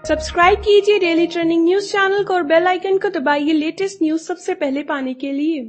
Subscribe कीजिए daily trending news channel को और बेल आइकन को दबाइए लेटेस्ट न्यूज सबसे पहले पाने के लिए।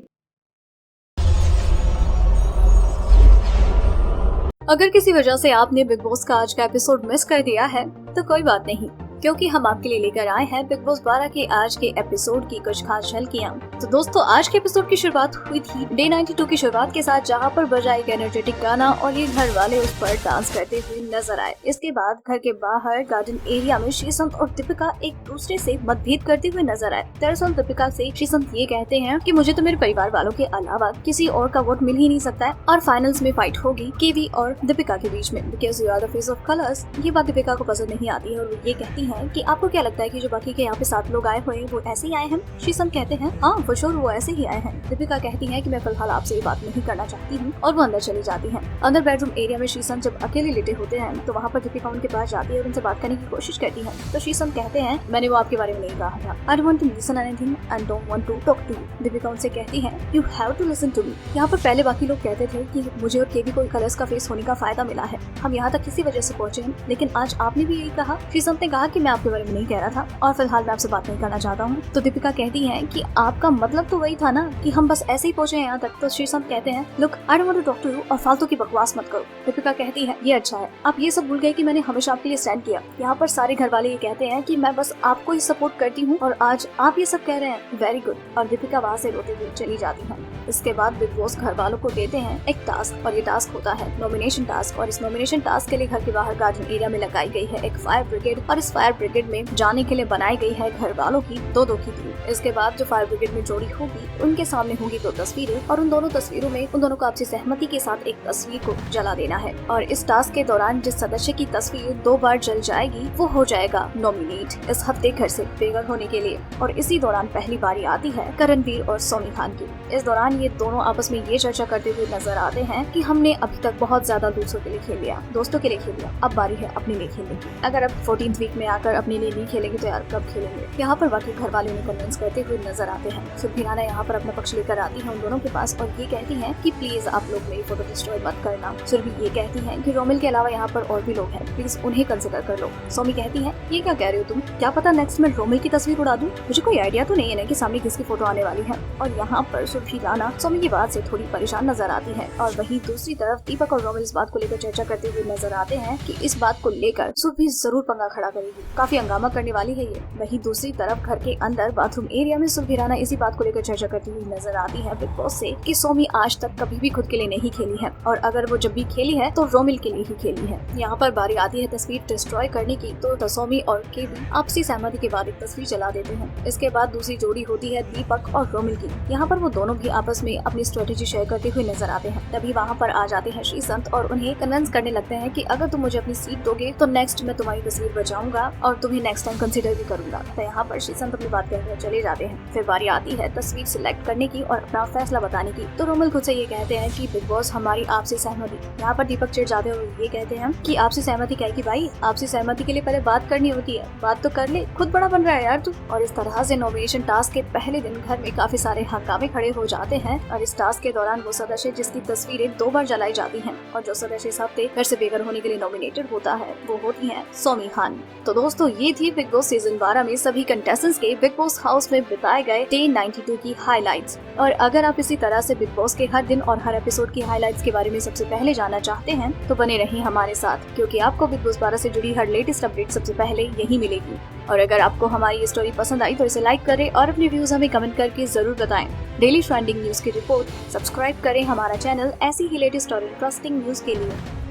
अगर किसी वजह से आपने बिग बॉस का आज का एपिसोड मिस कर दिया है तो कोई बात नहीं, क्योंकि हम आपके लिए लेकर आए हैं बिग बॉस 12 के आज के एपिसोड की कुछ खास झलकियां। तो दोस्तों, आज के एपिसोड की शुरुआत हुई थी डे 92 की शुरुआत के साथ, जहां पर बजा एक एनर्जेटिक गाना और ये घर वाले उस पर डांस करते हुए नजर आए। इसके बाद घर के बाहर गार्डन एरिया में श्रीसंत और दीपिका एक दूसरे से मतभेद करते हुए नजर आए। दरअसल दीपिका से श्रीसंत ये कहते हैं कि मुझे तो मेरे परिवार वालों के अलावा किसी और का वोट मिल ही नहीं सकता है और फाइनल्स में फाइट होगी केवी और दीपिका के बीच में, because you are the face of colours. ये बात दीपिका को पसंद नहीं आती है और वो ये कहती है कि आपको क्या लगता है कि जो बाकी के यहाँ पे 7 लोग आए हुए हैं वो ऐसे ही आए हैं? श्रीसंत कहते हैं हाँ फॉर श्योर वो ऐसे ही आए हैं। दीपिका कहती है कि मैं फिलहाल आपसे ये बात नहीं करना चाहती हूँ और वो अंदर चली जाती है। अंदर बेडरूम एरिया में श्रीसंत जब अकेले लेटे होते हैं तो वहाँ पर दीपिका उनके पास जाती है और उनसे बात करने की कोशिश करती है। तो श्रीसंत कहते हैं मैंने वो आपके बारे में नहीं कहा था, I don't want to listen anything and don't want to talk to you. Deepika उनसे कहती है you have to listen to me. यहाँ पर पहले बाकी लोग कहते थे कि मुझे और केवी को कलर्स का फेस होने का फायदा मिला है, हम यहाँ तक किसी वजह से पहुंचे हैं, लेकिन आज आपने भी यही कहा। श्रीसंत ने कहा कि मैं आपके बारे में नहीं कह रहा था और फिलहाल मैं आपसे बात नहीं करना चाहता हूँ। तो दीपिका कहती है कि आपका मतलब तो वही था ना कि हम बस ऐसे ही पहुंचे हैं यहाँ तक। तो श्रीसंत कहते हैं look I don't want to talk to you और फालतू की बकवास मत करो। दीपिका कहती है ये अच्छा है, आप ये सब भूल गए कि मैंने हमेशा आपके लिए स्टैंड किया। यहाँ पर सारे घर वाले ये कहते हैं कि मैं बस आपको ही सपोर्ट करती हूँ और आज आप ये सब कह रहे हैं, वेरी गुड। और दीपिका वहाँ से रोते हुए चली जाती है। इसके बाद बिग बॉस घर वालों को देते हैं एक टास्क और ये टास्क होता है नॉमिनेशन टास्क। और इस नॉमिनेशन टास्क के लिए घर के बाहर गार्डन एरिया में लगाई गई है एक फायर ब्रिगेड और इस फायर ब्रिगेड में जाने के लिए बनाई गई है घर वालों की दो की टीम। इसके बाद जो फायर ब्रिगेड में जोड़ी होगी उनके सामने होंगी 2 तस्वीरें और उन दोनों तस्वीरों में उन दोनों को आपसी सहमति के साथ एक तस्वीर को जला देना है। और इस टास्क के दौरान जिस सदस्य की तस्वीर 2 बार जल जाएगी वो हो जाएगा नॉमिनेट इस हफ्ते घर से बेघर होने के लिए। और इसी दौरान पहली बारी आती है करणवीर और सोमी खान की। इस दौरान ये दोनों आपस में ये चर्चा करते हुए नजर आते हैं कि हमने अभी तक बहुत ज्यादा दूसरों के लिए खेल लिया, दोस्तों के लिए खेल लिया, अब बारी है अपने लिए खेलने की। अगर अब 14th वीक में आकर अपने लिए नहीं खेलेंगे तो यार कब खेलेंगे? यहाँ पर बाकी घर वाले उन्हें कन्विंस करते हुए नजर आते हैं। सुरभि राणा यहाँ पर अपना पक्ष लेकर आती है उन दोनों के पास और ये कहती हैं कि प्लीज आप लोग मेरी फोटो डिस्ट्रॉय मत करना। सुरभि ये कहती है कि रोमिल के अलावा यहाँ पर और भी लोग हैं, प्लीज उन्हें कंसिडर कर लो। सोमी कहती है ये क्या कह रहे हो तुम, क्या पता नेक्स्ट में रोमिल की तस्वीर उड़ा दूं? मुझे कोई आइडिया तो नहीं है ना कि सामने किसकी फोटो आने वाली है। और यहाँ पर सुरभि राणा सोमी की बात से थोड़ी परेशान नजर आती है। और वहीं दूसरी तरफ दीपक और रोमिल इस बात को लेकर चर्चा करते हुए नजर आते हैं कि इस बात को लेकर सुरभि जरूर पंगा खड़ा करेगी, काफी हंगामा करने वाली है ये। वहीं दूसरी तरफ घर के अंदर बाथरूम एरिया में सुरभि राणा इसी बात को लेकर चर्चा करती हुई नजर आती है बिग बॉस से कि सोमी आज तक कभी भी खुद के लिए नहीं खेली है और अगर वो जब भी खेली है तो रोमिल के लिए ही खेली है। यहाँ पर बारी आती है तस्वीर डिस्ट्रॉय करने की, तो सोमी और केवी आपसी सहमति के बाद एक तस्वीर जला देते हैं। इसके बाद दूसरी जोड़ी होती है दीपक और रोमिल की। यहाँ पर वो दोनों भी आपस में अपनी स्ट्रेटेजी शेयर करते हुए नजर आते हैं। तभी वहाँ पर आ जाते हैं श्रीसंत और उन्हें कन्विंस करने लगते हैं कि अगर तुम मुझे अपनी सीट दोगे तो नेक्स्ट मैं तुम्हारी तस्वीर बचाऊंगा और तुम्हें नेक्स्ट टाइम कंसिडर भी करूंगा। तो यहाँ पर श्रीसंत अपनी बात कहकर चले जाते हैं। फिर बारी आती है तस्वीर सिलेक्ट करने की और अपना फैसला बताने की। तो रोमिल खुद से ये कहते हैं कि बिग बॉस हमारी आपसी सहमति। यहाँ पर दीपक चिढ़ जाते हैं और ये कहते हैं कि आपसी सहमति क्या है कि भाई, आपसी सहमति के लिए पहले बात करनी होती है, बात तो कर ले, खुद बड़ा बन रहा है यार तू। और इस तरह से नॉमिनेशन टास्क के पहले दिन घर में काफी सारे हंगामे खड़े हो जाते हैं। और इस टास्क के दौरान वो सदस्य जिसकी तस्वीरें 2 बार जलाई जाती हैं और जो सदस्य इस हफ्ते घर से बेघर होने के लिए नॉमिनेटेड होता है वो होती है सोमी खान। तो दोस्तों, ये थी बिग बॉस सीजन 12 में सभी कंटेस्टेंट्स के बिग बॉस हाउस में बिताए गए डे 92 की हाइलाइट्स। और अगर आप इसी तरह से बिग बॉस के हर दिन और हर एपिसोड की हाइलाइट्स के बारे में सबसे पहले जानना चाहते हैं तो बने रहिए हमारे साथ, क्योंकि आपको बिग बॉस 12 से जुड़ी हर लेटेस्ट अपडेट सबसे पहले यही मिलेगी। और अगर आपको हमारी ये स्टोरी पसंद आई तो इसे लाइक करें और अपने व्यूज हमें कमेंट करके जरूर बताएं। डेली ट्रेंडिंग न्यूज की रिपोर्ट सब्सक्राइब करें हमारा चैनल ऐसी ही लेटेस्ट और इंटरेस्टिंग न्यूज के लिए।